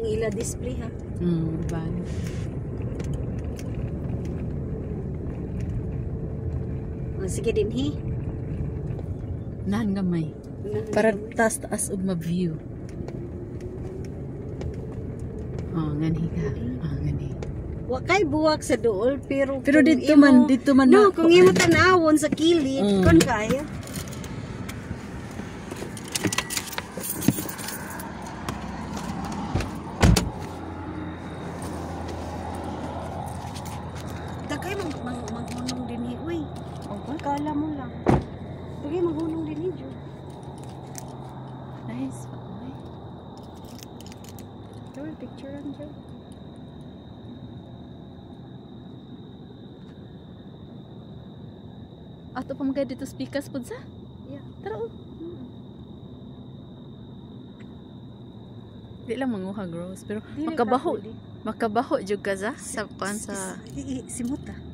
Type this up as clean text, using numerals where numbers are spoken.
ang ila display ha. Ban. Sige din hi. Nahan gamay. Para taas og ma-view. Ngani ka. Ngani. Wa kay buwak sa dool pero dito man no, kung imo tanawon sa kilid kon kaya. Dagay maghunong din hi. Uy. Kala mo lang. Dagay maghunong din hi. Nice. Tara, picture ang dyan. Ato pa magay dito speakers po sa? Yeah. Tara Di lang manguha gross pero makabaho jud ka sa pan sa simot ah.